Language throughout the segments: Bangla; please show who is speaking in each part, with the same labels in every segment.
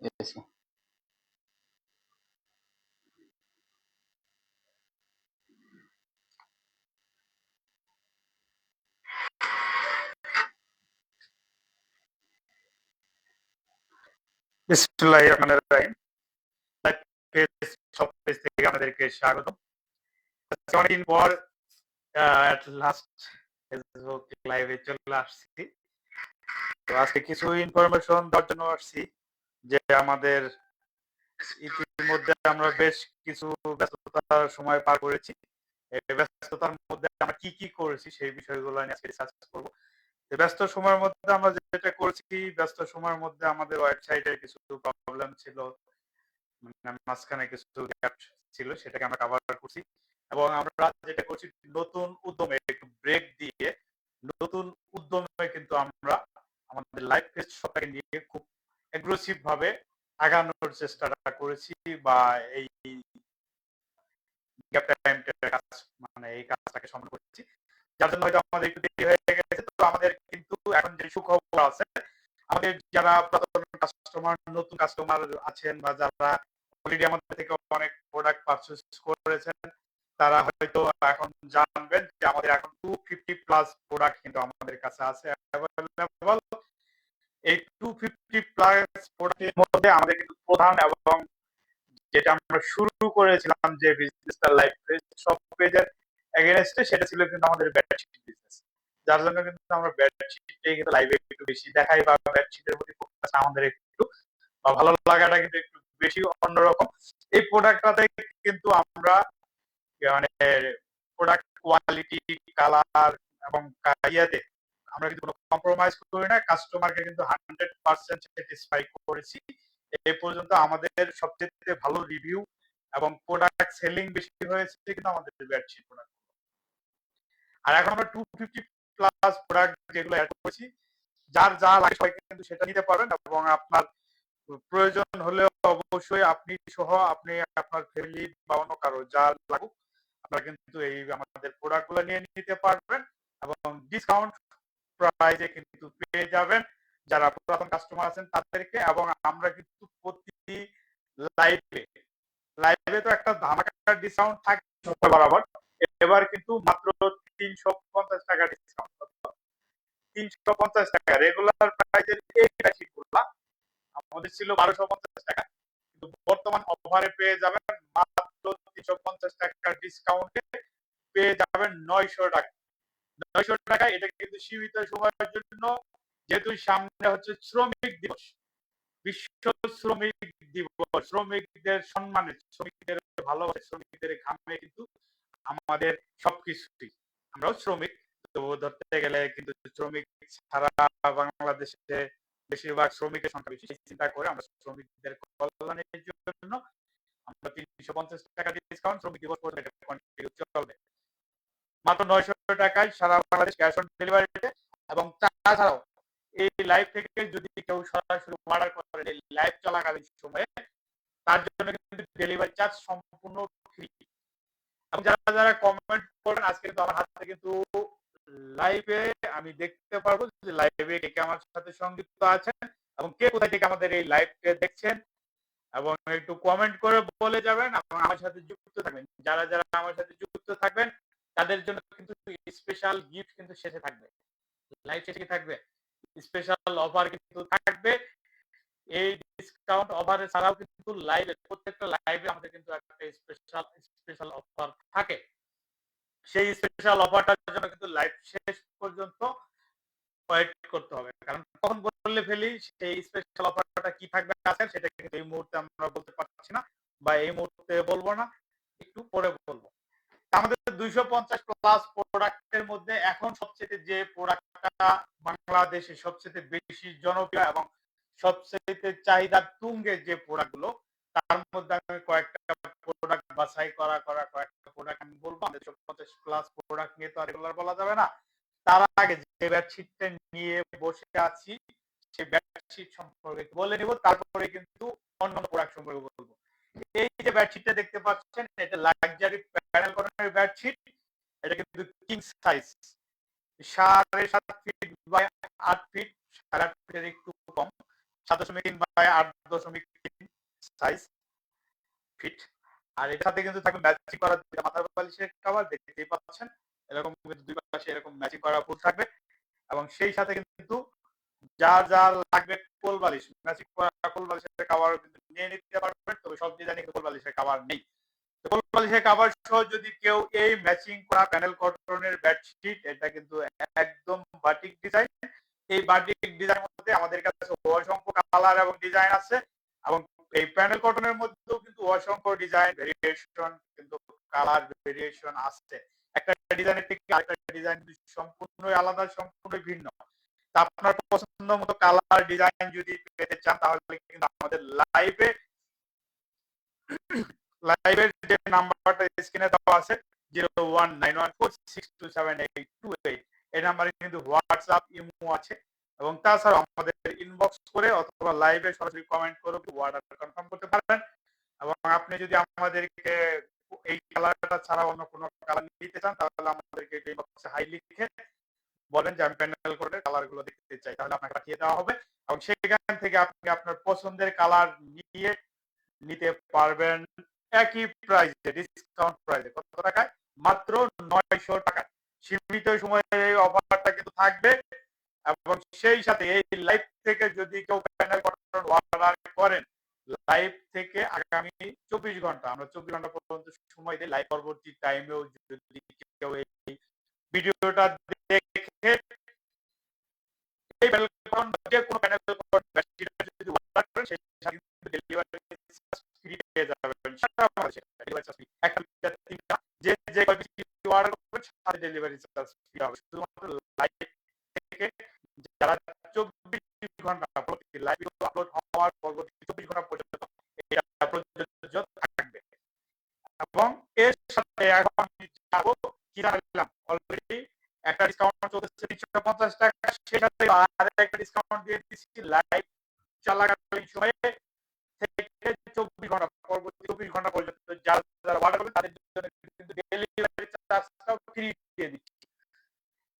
Speaker 1: এসি।
Speaker 2: বিসমিল্লাহির রহমানির রহিম। লাইভ পেজ সব পেজ থেকে আমাদেরকে স্বাগত। অনেকদিন পর এট লাস্ট ফেসবুক লাইভে চলে আসছি। তো আজকে কিছু ইনফরমেশন দেওয়ার জন্য আসছি যে আমাদের ইতিমধ্যে আমরা বেশ কিছু ব্যস্ততার সময় পার করেছি। এই ব্যস্ততার মধ্যে আমরা কি কি করেছি সেই বিষয়গুলো নিয়ে আজকে রিসার্চ করব। ব্যস্ত সময়ের মধ্যে আমরা যেটা করেছি, ব্যস্ত সময়ের মধ্যে আমাদের ওয়েবসাইটে কিছু প্রবলেম ছিল, মাঝখানে কিছু গ্যাপ ছিল, সেটাকে আমরা কভার করছি। এবং আমরা যেটা করছি, নতুন উদ্যমে একটু ব্রেক দিয়ে নতুন উদ্যমে কিন্তু আমরা আমাদের লাইভ পেজ সবটাকে নিয়ে খুব এগ্রেসিভ ভাবে আগানোর চেষ্টাটা করেছি, বা এই গ্যাপ টাইমটার কাজ মানে এই কাজটাকে সম্পন্ন করেছি, যার জন্য হয়তো আমাদের একটু দেরি হয়ে গেছে। তো আমাদের কিন্তু এখন যে সুখবর আছে, আমাদের যারা পুরাতন কাস্টমার, নতুন কাস্টমার আছেন, বা যারা অলরেডি আমাদের থেকে অনেক প্রোডাক্ট পারচেজ করেছেন, তারা হয়তো এখন জানবেন যে আমাদের এখন 250 প্লাস প্রোডাক্ট কিন্তু আমাদের কাছে আছে অ্যাভেলেবল। এই 250 প্লাস প্রোডাক্টের মধ্যে আমাদের কিন্তু প্রধান এবং যেটা আমরা শুরু করেছিলাম যে বিজনেসটা লাইভ পেজ সব পেজের এগেইনস্টে, সেটা ছিল কিন্তু আমাদের বেডশিট বিজনেস। যার জন্য কিন্তু আমরা বেডশিটটাই কিন্তু লাইভে একটু বেশি দেখাই, বা বেডশিটের প্রতি ফোকাস আমাদের একটু বা ভালো লাগাটা কিন্তু একটু বেশি অন্যরকম। এই প্রোডাক্টটাতে কিন্তু আমরা মানে প্রোডাক্ট কোয়ালিটি, কালার এবং ইয়াতে আমরা কিন্তু কোনো কম্প্রোমাইজ করি না। কাস্টমারকে কিন্তু 100% স্যাটিসফাই করেছি। এই পর্যন্ত আমাদের সবচেয়ে ভালো রিভিউ এবং প্রোডাক্ট সেলিং বেশি হয়েছে কিন্তু আমাদের বেডশিট প্রোডাক্ট। আর এখন আমরা 250 প্লাস প্রোডাক্ট যেগুলো অ্যাড করেছি, যার যা লাগে সবাই কিন্তু সেটা নিতে পারবেন, এবং আপনার প্রয়োজন হলে অবশ্যই আপনি সহ আপনি আপনার ফ্যামিলি বা অন্য কারো যা লাগুক, আপনারা কিন্তু এই আমাদের প্রোডাক্টগুলো নিয়ে নিতে পারবেন এবং ডিসকাউন্ট প্রাইসে কিন্তু পেয়ে যাবেন যারা পুরাতন কাস্টমার আছেন তাদেরকে। এবং আমরা কিন্তু প্রতি লাইভে তো একটা ধামাকা ডিসকাউন্ট থাকে বরাবর। এবার কিন্তু মাত্র 350 টাকা ডিসকাউন্ট, 350 টাকা রেগুলার প্রাইসের এই বেডশিটগুলো আমাদের ছিল 1250 টাকা, কিন্তু বর্তমান অফারে পেয়ে যাবেন মাত্র 350 টাকার ডিসকাউন্টে পেয়ে যাবেন 900 টাকা। 900 টাকা, এটা কিন্তু সীমিত সময়ের জন্য, যেহেতু সামনে হচ্ছে শ্রমিক দিবস, বিশ্ব শ্রমিক দিবস, শ্রমিকদের সম্মানে, শ্রমিকদের ভালোবাসে, শ্রমিকদের ঘামে কিন্তু আমাদের সবকিছুই। আমরাও শ্রমিক, তো ধরতে গেলে কিন্তু শ্রমিক সারা বাংলাদেশে বেশিরভাগ শ্রমিকের সংখ্যা বেশি। চিন্তা করে আমরা শ্রমিকদের কল্যাণের জন্য আমরা 350 টাকা ডিসকাউন্ট শ্রমিক দিবস পর্যন্ত এটা কন্টিনিউ চলবে। মাত্র 900 টাকায় সারা বাংলাদেশ ক্যাশ অন ডেলিভারিতে। এবং তাছাড়াও এই লাইভ থেকে যদি কেউ সরাসরি অর্ডার করে এই লাইভ চলাকালীন সময়ে, তার জন্য কিন্তু ডেলিভারি চার্জ সম্পূর্ণ ফ্রি। এবং যারা যারা কমেন্ট করবেন, আজকে কিন্তু আমার হাতে কিন্তু লাইভে আমি দেখতে পারবো যে লাইভে কে আমার সাথে সংযুক্ত আছেন এবং কে কোথায় থেকে আমাদের এই লাইভকে দেখছেন, এবং একটু কমেন্ট করে বলে যাবেন এবং আমার সাথে যুক্ত থাকবেন। যারা যারা আমার সাথে যুক্ত থাকবেন তাদের জন্য কিন্তু স্পেশাল গিফট কিন্তু শেষে থাকবে, লাইভ শেষে থাকবে স্পেশাল অফার কিন্তু থাকবে। এই ডিসকাউন্ট অফারে ছাড়াও কিন্তু লাইভে, প্রত্যেকটা লাইভে আমাদের কিন্তু একটা স্পেশাল অফার থাকে। সেই স্পেশাল অফারটার জন্য কিন্তু লাইভ শেষ পর্যন্ত ওয়েট করতে হবে, কারণ কখন বললে ফেলি সেই স্পেশাল অফারটা কি থাকবে আছে সেটা কিন্তু এই মুহূর্তে আমরা বলতে পারছি না, বা এই মুহূর্তে বলবো না, একটু পরে বলবো। আমাদের 250 প্লাস প্রোডাক্টের মধ্যে এখন সবচেয়ে যে প্রোডাক্টটা বাংলাদেশে সবচেয়ে বেশি জনপ্রিয় এবং সবচেয়ে চাহিদা তুঙ্গে যে প্রোডাক্টগুলো, তার মধ্যে আমি কয়েকটা প্রোডাক্ট বাছাই করা কয়েকটা প্রোডাক্ট আমি বলবো। আমাদের 250 প্লাস প্রোডাক্ট নিয়ে তো আর রেগুলার বলা যাবে না। তার আগে যে বেডশিটটা নিয়ে বসে আছি সেই বেডশিট সম্পর্কে বলে নিব, তারপরে কিন্তু অন্যান্য প্রোডাক্ট সম্পর্কে বলবো। এই যে বেডশিটটা দেখতে পাচ্ছেন, এটা লাক্সারি প্যানেল কটনের বেডশিট। এটা কিন্তু king size, 7.5 feet by 8 feet, 8.5 ফিটের একটু কম, 7.3 বাই 8.3 সাইজ ফিট। আর এটার সাথে কিন্তু থাকবে ম্যাচিং করা দুইটা মাথার বালিশের কভার, দেখতেই পাচ্ছেন এরকম কিন্তু দুই পাশে এরকম ম্যাচিং করা ফুল থাকবে। এবং সেই সাথে কিন্তু যার যার লাগবে কোল বালিশ, ম্যাচিং করা কোল বালিশের কভার কিন্তু নিয়ে নিতে পারবেন। তবে সব ডিজাইনে কোল বালিশের কভার নেই। কোল বালিশের কভার সহ যদি কেউ এই ম্যাচিং করা প্যানেল কটনের বেডশিট, এটা কিন্তু একদম বাটিক ডিজাইন। এই বাটিক ডিজাইনের মধ্যে আমাদের কাছে অসংখ্য কালার এবং ডিজাইন আছে, এবং এই প্যানেল কটনের মধ্যেও কিন্তু অসংখ্য ডিজাইন ভেরিয়েশন কিন্তু কালার ভেরিয়েশন আছে। একটা ডিজাইনের থেকে আরেকটা ডিজাইন সম্পূর্ণ আলাদা, সম্পূর্ণ ভিন্ন। আপনার পছন্দ মতো কালার ডিজাইন যদি পেতে চান তাহলে কিন্তু আমাদের লাইভের যে নাম্বারটা স্ক্রিনে দেওয়া আছে 019146278828, এই নাম্বারে কিন্তু হোয়াটসঅ্যাপ ইমো আছে। এবং তাছাড়া আমাদের ইনবক্স করে অথবা লাইভে সরাসরি কমেন্ট করে অর্ডার কনফার্ম করতে পারবেন। এবং আপনি যদি আমাদেরকে এই কালারটা ছাড়া অন্য কোনো কালার নিতে চান তাহলে আমাদেরকে ইনবক্সে হাই লিখে বলেন যে আমি প্যানেল করে কালারগুলো দেখতে চাই, তাহলে আপনাকে পাঠিয়ে দেওয়া হবে। এবং সেখান থেকে আপনি আপনার পছন্দের কালার নিয়ে নিতে পারবেন একই প্রাইসে, ডিসকাউন্ট প্রাইসে। কত টাকায়? মাত্র 900 টাকা। সীমিত সময়ে এই অফারটা কিন্তু থাকবে। এবং সেই সাথে এই লাইভ থেকে যদি কেউ প্যানেল কটন অর্ডার করেন, লাইভ থেকে আগামী 24 ঘন্টা, আমরা 24 ঘন্টা পর্যন্ত সময় দিই। লাইভ পরবর্তী টাইমেও যদি কেউ এই ভিডিওটা দেখে এই প্যানেল কটন যে কোনো প্যানেল কটন যদি অর্ডার করেন, সেই সাথে ডেলিভারি ফ্রি পেয়ে যাবেন। সারা বাংলাদেশে ডেলিভারি চার্জ ফ্রি। একটা তিনটা যে যে অর্ডার করবেন সাথে ডেলিভারি চার্জ ফ্রি হবে। শুধুমাত্র লাইভ থেকে যারা 24 ঘন্টা প্রতি লাইভ আপলোড হওয়ার পরবর্তী 24 ঘন্টা পর্যন্ত এটা প্রযোজ্য থাকবে। এবং এর সাথে এখন আমি যাবো কি জানলাম অলরেডি একটা ডিসকাউন্ট চলতেছে 350 টাকা, সেটাতে আরেকটা ডিসকাউন্ট দিয়ে দিচ্ছি লাইভ চলাকালীন সময়ে থেকে 24 ঘন্টা পরবর্তী 24 ঘন্টা পর্যন্ত যারা যারা অর্ডার করবে তাদের জন্য কিন্তু ডেলিভারি চার্জটাও ফ্রি দিয়ে দিচ্ছি।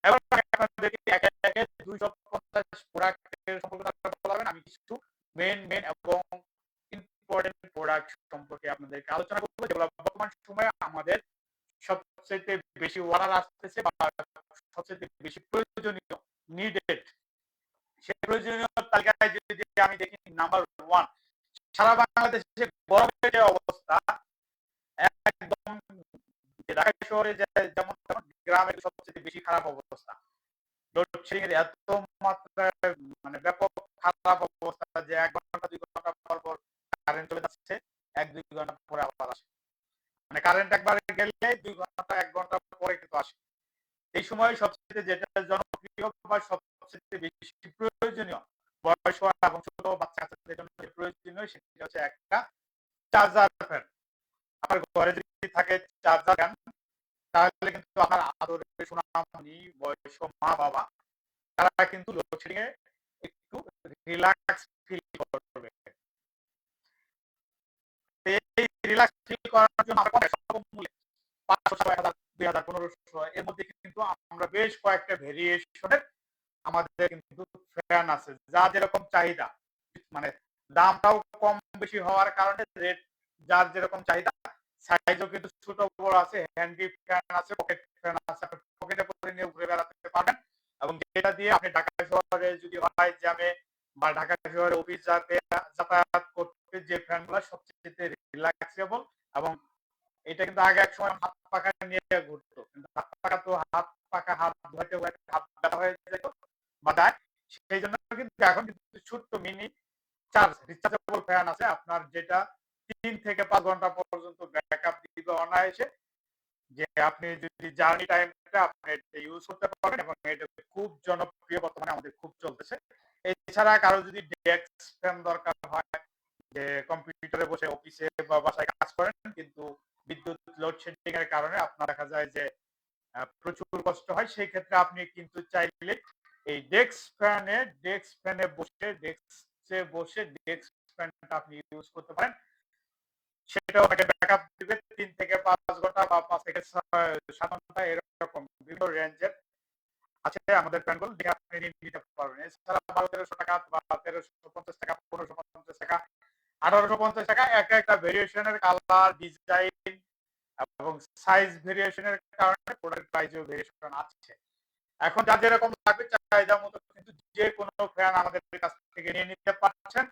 Speaker 2: এবার আপনাদেরকে একে একে 250 প্রোডাক্টের সম্পর্কে বলবেন। আমি কিছু মেন এবং ইম্পর্টেন্ট প্রোডাক্ট সম্পর্কে আপনাদেরকে আলোচনা করব, যেগুলো বর্তমান সময়ে আমাদের সবচেয়ে বেশি অর্ডার আসতেছে বা সবচেয়ে বেশি প্রয়োজনীয়, নিডেড। সেই প্রয়োজনীয় তালিকায় যদি আমি দেখি নাম্বার 1, সারা বাংলাদেশে গরমের যে অবস্থা, একদম ঢাকা শহরে যেমন গ্রামের সবচেয়ে বেশি খারাপ অবস্থা। লোডশেডিং এর এত মাত্রায় মানে ব্যাপক খারাপ অবস্থা যে 1 ঘন্টা 2 ঘন্টা পর পর কারেন্ট চলে যাচ্ছে, 1-2 ঘন্টা পরে আবার আসে। মানে কারেন্ট একবার গেলে 2 ঘন্টা 1 ঘন্টা পরে কিন্তু আসে। এই সময় সবচেয়ে যেটা জনপ্রিয় বা সবচেয়ে বেশি প্রয়োজনীয় বয়স্ক এবং ছোট বাচ্চাদের জন্য প্রয়োজনীয় সেটা হচ্ছে একটা চার্জার ফ্যান। আপনার ঘরে যদি থাকে চার্জার ফ্যান তাহলে কিন্তু আপনার আদরের সোনামণি বয়স্ক মা বাবা তারা কিন্তু লোডশেডিং এ একটু রিল্যাক্স ফিল করবে। এই রিল্যাক্স ফিল করার জন্য আমরা স্বল্প মূল্যে 500, 1000, 2000, 1500 এর মধ্যে কিন্তু আমরা বেশ কয়েকটা ভেরিয়েশনের আমাদের কিন্তু ফ্যান আছে, যা যেরকম চাহিদা, মানে দামটাও কম বেশি হওয়ার কারণে রেট যার যেরকম চাহিদা। সাইজও কিন্তু ছোট বড় আছে, হ্যান্ডি ফ্যান আছে, পকেট ফ্যান আছে, আপনি পকেটে করে নিয়ে ঘুরে বেড়াতে পারবেন। এবং যেটা দিয়ে আপনি ঢাকা শহরে যদি হয় জ্যামে বা ঢাকা শহরে অফিস যাতায়াত করতে যে ফ্যানগুলো সবচেয়ে রিল্যাক্সেবল। এবং এটা কিন্তু আগে এক সময় হাত পাখা নিয়ে ঘুরতো, কিন্তু হাত পাখা তো হাত পাখা হাত ধুইতে হাত ব্যথা হয়ে যেত বা যায়। সেই জন্য কিন্তু এখন কিন্তু ছোট্ট মিনি রিচার্জেবল ফ্যান আছে আপনার, যেটা 3 থেকে 5 ঘন্টা পর্যন্ত ব্যাকআপ দিবে অনায়াসে। যে আপনি যদি জার্নি টাইমটা আপনি এটা ইউজ করতে পারবেন। এবং এটা খুব জনপ্রিয়, বর্তমানে আমাদের খুব চলতেছে। এছাড়া কারো যদি ডেস্ক ফ্যান দরকার হয়, যে কম্পিউটারে বসে অফিসে বা বাসায় কাজ করেন কিন্তু বিদ্যুৎ লোডশেডিং এর কারণে আপনার দেখা যায় যে প্রচুর কষ্ট হয়, সেই ক্ষেত্রে আপনি কিন্তু চাইলে এই ডেস্ক ফ্যানে বসে ডেস্ক ফ্যানটা আপনি ইউজ করতে পারেন। সেটাও আপনাকে ব্যাকআপ দিবে 3 থেকে 5 ঘন্টা বা 5 থেকে 7 ঘন্টা এরকম বিভিন্ন রেঞ্জের আছে আমাদের প্যান্টগুলো দেখে আপনি নিতে পারবেন। এছাড়া 1200-1300 টাকা বা 1350 টাকা, 1550 টাকা, 1850 টাকা একটা ভেরিয়েশনের কালার, ডিজাইন এবং সাইজ ভেরিয়েশনের কারণে প্রোডাক্ট প্রাইসেও ভেরিয়েশন আছে। এখন যার যেরকম লাগবে চাহিদা মতো কিন্তু যে কোনো ফ্যান আমাদের কাছ থেকে নিয়ে নিতে পারছেন।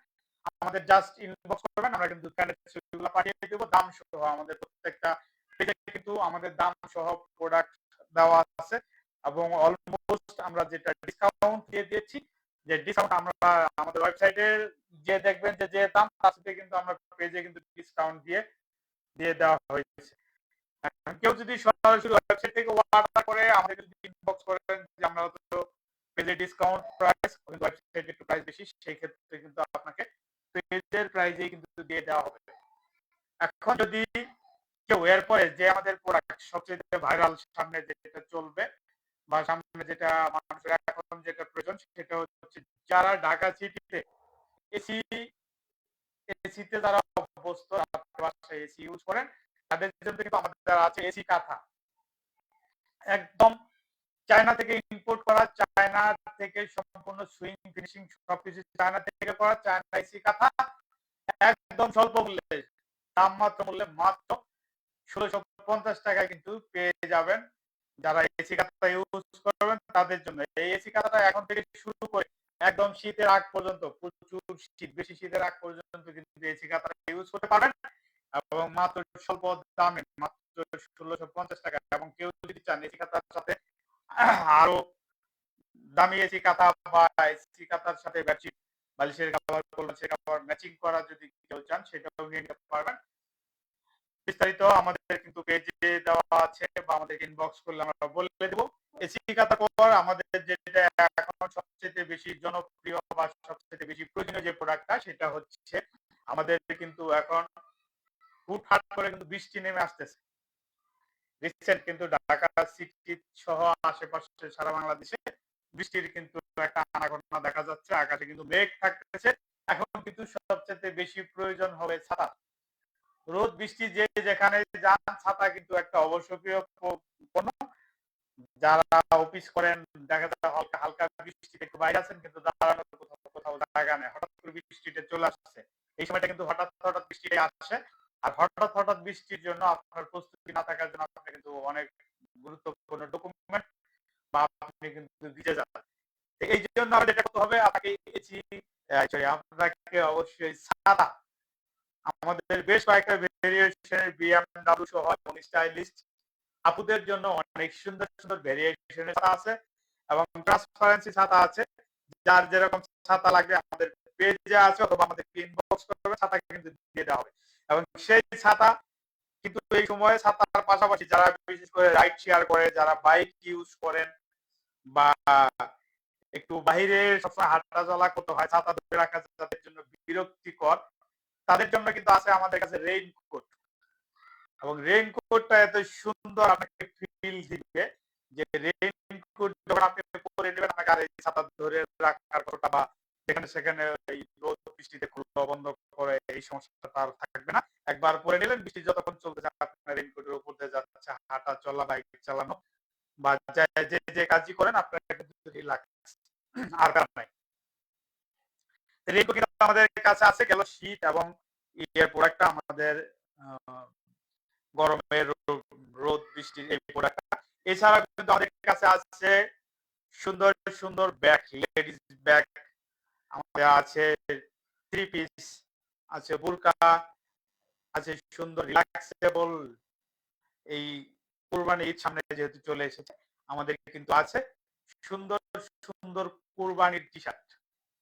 Speaker 2: আমাদের জাস্ট ইনবক্স করবেন, আমরা কিন্তু ফ্যানের ছবিগুলো পাঠিয়ে দেবো দাম সহ। আমাদের প্রত্যেকটা পেজে কিন্তু আমাদের দাম সহ প্রোডাক্ট দেওয়া আছে এবং অলমোস্ট আমরা যেটা ডিসকাউন্ট দিয়ে দিয়েছি, যে ডিসকাউন্ট আমরা আমাদের ওয়েবসাইটে যে দেখবেন যে দাম তার সাথে কিন্তু আমরা পেজে কিন্তু ডিসকাউন্ট দিয়ে দিয়ে দেওয়া হয়েছে। কেউ যদি সরাসরি ওয়েবসাইট থেকে অর্ডার করে আমাদের যদি ইনবক্স করেন যে আমরা তো পেজে ডিসকাউন্ট প্রাইস, কিন্তু ওয়েবসাইটে একটু প্রাইস বেশি, সেই ক্ষেত্রে কিন্তু আপনাকে পেজের প্রাইসেই কিন্তু দিয়ে দেওয়া হবে। এখন যদি কেউ এরপরে যে আমাদের প্রোডাক্ট সবচেয়ে ভাইরাল সামনে যেটা চলবে বা সামনে যেটা মানুষের এখন যেটা প্রয়োজন সেটা হচ্ছে যারা ঢাকা সিটিতে এসি এসিতে যারা অভ্যস্ত, বাসায় এসি ইউজ করেন, তাদের জন্য কিন্তু আমাদের আছে এসি কাঁথা। একদম চায়না থেকে ইম্পোর্ট করা, চায়না থেকে সম্পূর্ণ সুইং ফিনিশিং সবকিছু চায়না থেকে করা, চায়না এসি কাঁথা একদম স্বল্প মূল্যে, দাম মাত্র মূল্যে মাত্র 1650 টাকায় কিন্তু পেয়ে যাবেন। যারা এসি কাঁথা ইউজ করবেন তাদের জন্য এই এসি কাঁথাটা এখন থেকে শুরু করে একদম শীতের আগ পর্যন্ত, প্রচুর শীত, বেশি শীতের আগ পর্যন্ত কিন্তু এসি কাঁথাটা ইউজ করতে পারেন এবং মাত্র স্বল্প দামে, মাত্র 1650 টাকা। এবং কেউ যদি চান এসি কাঁথার সাথে আরো দামি এসি কাঁথা বা এসি কাঁথার সাথে বেডশিট, বালিশের কভার, কলসের কভার ম্যাচিং করা যদি কেউ চান সেটাও নিয়ে নিতে পারবেন। বিস্তারিত আমাদের কিন্তু পেজে দেওয়া আছে বা আমাদের ইনবক্স করলে আমরা বলে দেবো। এসি কাঁথা কভার আমাদের যেটা এখন সবচেয়ে বেশি জনপ্রিয় বা সবচেয়ে বেশি প্রয়োজনীয় যে প্রোডাক্টটা সেটা হচ্ছে আমাদের কিন্তু এখন হুটহাট করে কিন্তু বৃষ্টি নেমে আসতেছে। রিসেন্ট কিন্তু ঢাকা সিটি সহ আশেপাশে সারা বাংলাদেশে বৃষ্টির কিন্তু একটা আনাগোনা দেখা যাচ্ছে, আকাশে কিন্তু মেঘ থাকতেছে। এখন কিন্তু সবচেয়ে বেশি প্রয়োজন হবে ছাতা। রোদ বৃষ্টি যে যেখানে যান, ছাতা কিন্তু একটা আবশ্যকীয় পণ্য। যারা অফিস করেন দেখা যায় হালকা হালকা বৃষ্টিতে একটু বাইরে আছেন কিন্তু দাঁড়ানোর কোথাও জায়গা নেই, হঠাৎ করে বৃষ্টিতে চলে আসছে। এই সময়টা কিন্তু হঠাৎ হঠাৎ বৃষ্টি আসে, আর হঠাৎ হঠাৎ বৃষ্টির জন্য আপনার প্রস্তুতি না থাকার জন্য আপনি কিন্তু অনেক গুরুত্বপূর্ণ ডকুমেন্ট বা আপনি কিন্তু ভিজে যান। এই জন্য আমাদের যেটা করতে হবে, আপনাকে অবশ্যই ছাতা, আমাদের বেশ কয়েকটা ভেরিয়েশনের বিএমডব্লিউ সহ এবং স্টাইলিস্ট আপুদের জন্য অনেক সুন্দর সুন্দর ভেরিয়েশনের ছাতা আছে এবং ট্রান্সপারেন্সি ছাতা আছে। যার যেরকম ছাতা লাগবে আমাদের পেজে আছে অথবা আমাদের ইনবক্স করবে, ছাতা কিন্তু দিয়ে দেওয়া হবে। এবং সেই ছাতা কিন্তু এই সময়ে ছাতার পাশাপাশি যারা বিশেষ করে রাইড শেয়ার করে, যারা বাইক ইউজ করেন বা একটু বাইরে সবসময় হাঁটা চলা করতে হয়, ছাতা ধরে রাখা যাদের জন্য বিরক্তিকর, তাদের জন্য কিন্তু আছে আমাদের কাছে রেইনকোট। এবং রেইনকোটটা এত সুন্দর আপনাকে ফিল দিবে যে রেইনকোট যখন আপনি পরে নেবেন আপনাকে আর এই ছাতা ধরে রাখার কথা বা যেখানে সেখানে এই রোদ বৃষ্টিতে খুললো বন্ধ করে এই সমস্যাটা আর থাকবে না। একবার পরে নিলেন, বৃষ্টি যতক্ষণ চলতে যায় আপনার রেইনকোটের উপর দিয়ে যাচ্ছে হাঁটা চলা, বাইক চালানো বা যে যে কাজই করেন আপনার কিন্তু রিল্যাক্স আর কারণ নাই। রেইনকোট কিন্তু আমাদের কাছে আছে। গেল শীত এবং ইয়ের প্রোডাক্টটা আমাদের গরমের রোদ বৃষ্টির এই প্রোডাক্টটা। এছাড়া কিন্তু আমাদের কাছে আছে সুন্দর সুন্দর ব্যাগ, লেডিস ব্যাগ আমাদের আছে, থ্রি পিস আছে, বুরকা আছে, সুন্দর রিল্যাক্সেবল। এই কুরবানি ঈদ সামনে যেহেতু চলে এসেছে, আমাদের কিন্তু আছে সুন্দর সুন্দর কুরবানির টি শার্ট।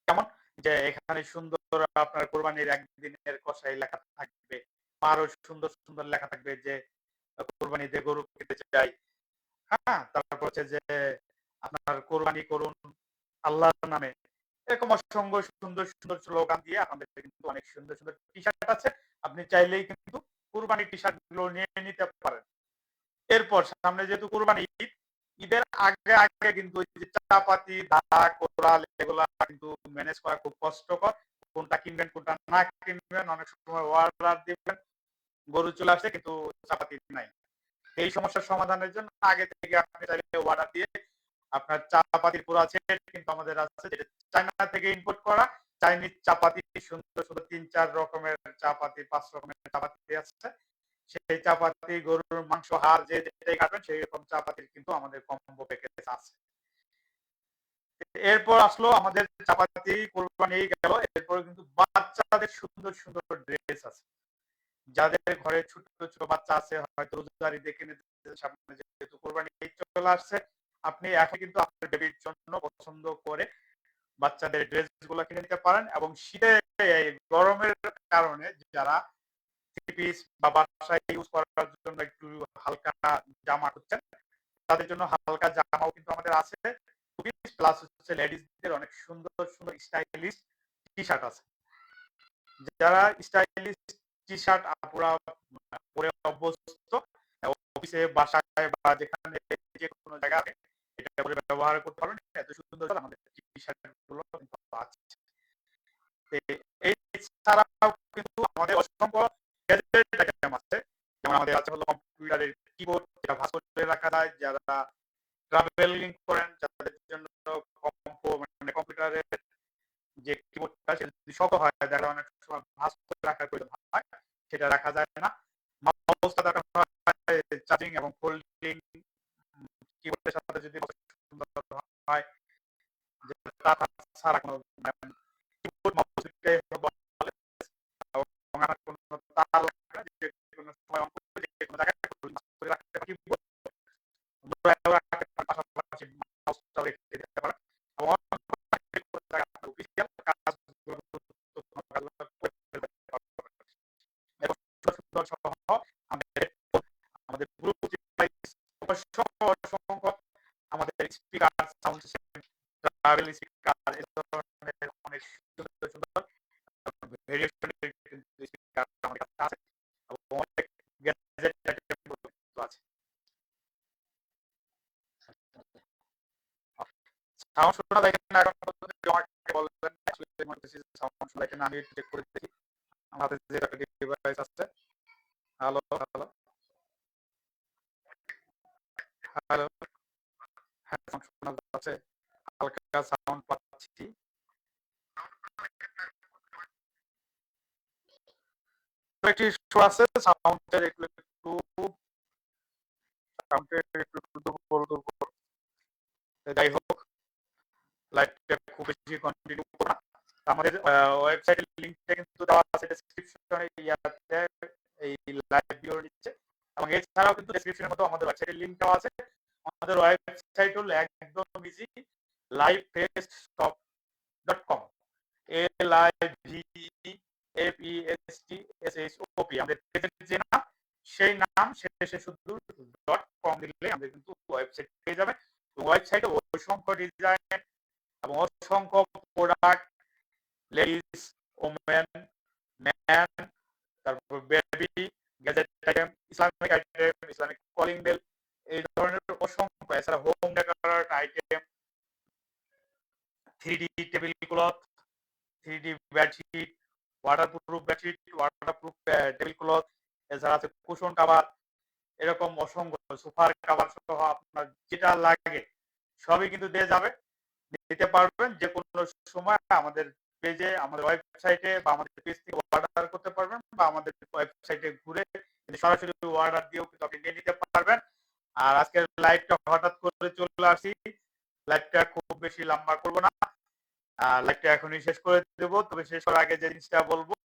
Speaker 2: কেমন যে এখানে সুন্দর আপনার কোরবানির একদিনের কষাই লেখা থাকবে, আরো সুন্দর সুন্দর লেখা থাকবে যে কোরবানিতে গরু খেতে চাই, হ্যাঁ, তারপর হচ্ছে যে আপনার কোরবানি করুন আল্লাহর নামে, এরকম অসংখ্য সুন্দর সুন্দর স্লোগান দিয়ে আমাদের কিন্তু অনেক সুন্দর সুন্দর টি শার্ট আছে। আপনি চাইলেই কিন্তু কোরবানির টি শার্ট গুলো নিয়ে নিতে পারেন। এরপর সামনে যেহেতু কোরবানি ঈদ, ঈদের আগে আগে কিন্তু চাপাতি, দা, কোরাল এগুলা কিন্তু ম্যানেজ করা খুব কষ্টকর। কোনটা কিনবেন কোনটা না কিনবেন, অনেক সময় অর্ডার দিবেন, গরু চলে আসছে কিন্তু চাপাতি নাই। এই সমস্যার সমাধানের জন্য আগে থেকে আপনি চাইলে অর্ডার দিয়ে আপনার চাপাতির পুরা সেট কিন্তু আমাদের আছে, যেটা চায়না থেকে ইম্পোর্ট করা। চাইনিজ চাপাতি সুন্দর সুন্দর ৩-৪ রকমের চাপাতি, ৫ রকমের চাপাতি আছে। সেই চাপাতি গরুর মাংস হাড় যে যেটাই খাবেন সেই রকম চাপাতির কিন্তু আমাদের কম্বো প্যাকেজ আছে। এরপর আসলো আমাদের চাপাতি কোরবানি গেল, এরপর কিন্তু বাচ্চাদের সুন্দর সুন্দর ড্রেস আছে। যাদের ঘরে ছোট ছোট বাচ্চা আছে, হয়তো রোজার ঈদে কিনে সামনে যেহেতু কোরবানি ঈদ চলে আসছে, আপনি এখন কিন্তু আপনার বেবির জন্য পছন্দ করে বাচ্চাদের ড্রেস গুলো কিনে নিতে পারেন। এবং শীতে গরমের কারণে যারা থ্রি পিস বা বাসায় ইউজ করার জন্য একটু হালকা জামা খুঁজছেন, তাদের জন্য হালকা জামাও কিন্তু আমাদের আছে। প্লাস হচ্ছে লেডিসদের অনেক সুন্দর সুন্দর স্টাইলিশ টি শার্ট আছে। যারা স্টাইলিশ টি শার্ট আপুরা পরে অভ্যস্ত, অফিসে বাসায় বা যেখানে যে কোনো জায়গায় এটা করে ব্যবহার করতে পারবেন। এত সুন্দর আমাদের টি শার্ট গুলো কিন্তু আছে। এছাড়াও কিন্তু আমাদের অসংখ্য গ্যাজেট আইটেম আছে। যেমন আমাদের আছে হলো কম্পিউটারের কিবোর্ড, যেটা ভাঁজ করে রাখা যায়। যারা ট্রাভেলিং করেন তাদের জন্য মানে কম্পিউটারের যে কিবোর্ডটা সেটা যদি শক্ত হয়, দেখা অনেক সময় ভাঁজ করে রাখার প্রয়োজন হয়, সেটা রাখা যায় না। মাউসটা রাখা হয় চার্জিং এবং ফোল্ডিং কিবোর্ডের সাথে যদি সুন্দর হয়, যেটা ছাড়া কোনো কিবোর্ড মাউস বলে এবং আমার কোনো তার লাগবে না, যে কোনো সময় অন করে যে কোনো জায়গায় করে রাখতে পারি। কিবোর্ড পাশাপাশি মাউসটাও রেখে দিতে পারেন এবং অফিসিয়াল কাজগুলো সুন্দর সহ আমাদের আমাদের পুরো অসংখ্য আমাদের speaker, sound system, travel speaker, এই ধরনের অনেক সুন্দর সুন্দর ভেরিয়েশনের স্পিকার আমাদের কাছে আছে এবং অনেক গ্যাজেট আছে। সাউন্ড শোনা দেখেন না এখন পর্যন্ত, আমাকে বলবেন আসলে মনে হচ্ছে সাউন্ড শোনা দেখেন, আমি একটু চেক করে দেখি আমাদের যে ডিভাইস আছে। হ্যালো হ্যালো হ্যালো, হ্যাঁ সাউন্ড শোনা যাচ্ছে, হালকা সাউন্ড পাচ্ছি। একটি ইস্যু আছে সাউন্ডের, একটু সাউন্ডের একটু দুর্বল দুর্বল। যাই হোক, লাইভটা খুব বেশি কন্টিনিউ করব না। আমাদের ওয়েবসাইটের লিংকটা কিন্তু দেওয়া আছে ডেসক্রিপশনে, ইয়াতে এই লাইভ ভিডিওর নিচে। এবং এছাড়াও কিন্তু ডেসক্রিপশনের মধ্যে আমাদের ওয়েবসাইটের লিংক দেওয়া আছে। আমাদের ওয়েবসাইট হলো একদম ইজি, livefestshop.com, LIVEFESTSHOP। আমাদের পেজের যে নাম, সেই নাম শেষে শুধু .com দিলে আমাদের কিন্তু ওয়েবসাইট পেয়ে যাবে। ওয়েবসাইটে অসংখ্য ডিজাইন এবং অসংখ্য প্রোডাক্ট, লেডিস, ওমেন, ম্যান, তারপর baby, gadget item, Islamic item, Islamic calling bell, এই ধরনের অসংখ্য। এছাড়া home decorate item, 3D table cloth, 3D bedsheet, waterproof bedsheet, waterproof table cloth, এছাড়া আছে কুশন কাভার, এরকম অসংখ্য সোফার কাভার সহ আপনার যেটা লাগে সবই কিন্তু দিয়ে যাবে, নিতে পারবেন যে কোনো সময় আমাদের পেজে, আমাদের ওয়েবসাইটে বা আমাদের পেজ থেকে অর্ডার করতে পারবেন, বা আমাদের ওয়েবসাইটে ঘুরে সরাসরি অর্ডার দিয়েও কিন্তু আপনি নিয়ে নিতে পারবেন। আর আজকের লাইভটা হঠাৎ করে চলে আসি, লাইভটা খুব বেশি লম্বা করব না, লাইভটা এখনই শেষ করে দেব। তবে শেষ করার আগে যে জিনিসটা বলবো,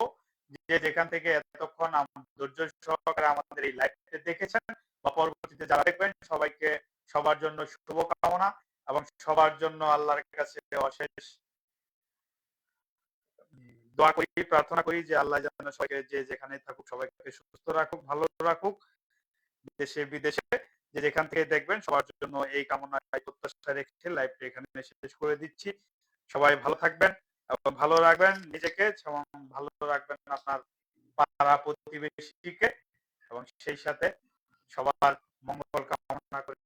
Speaker 2: যে যেখান থেকে এতক্ষণ ধৈর্য সহকারে আমাদের এই লাইভটা দেখেছেন বা পরবর্তীতে যারা দেখবেন, সবাইকে সবার জন্য শুভকামনা এবং সবার জন্য আল্লাহর কাছে অশেষ দোয়া করি, প্রার্থনা করি যে আল্লাহ যেন সবাইকে যে যেখানে থাকুক সবাইকে সুস্থ রাখুক, ভালো রাখুক, দেশে বিদেশে যে যেখান থেকে দেখবেন সবার জন্য এই কামনা প্রত্যাশা রেখে লাইভটা এখানে শেষ করে দিচ্ছি। সবাই ভালো থাকবেন এবং ভালো রাখবেন নিজেকে এবং ভালো রাখবেন আপনার পাড়া প্রতিবেশীকে, এবং সেই সাথে সবার মঙ্গল কামনা করে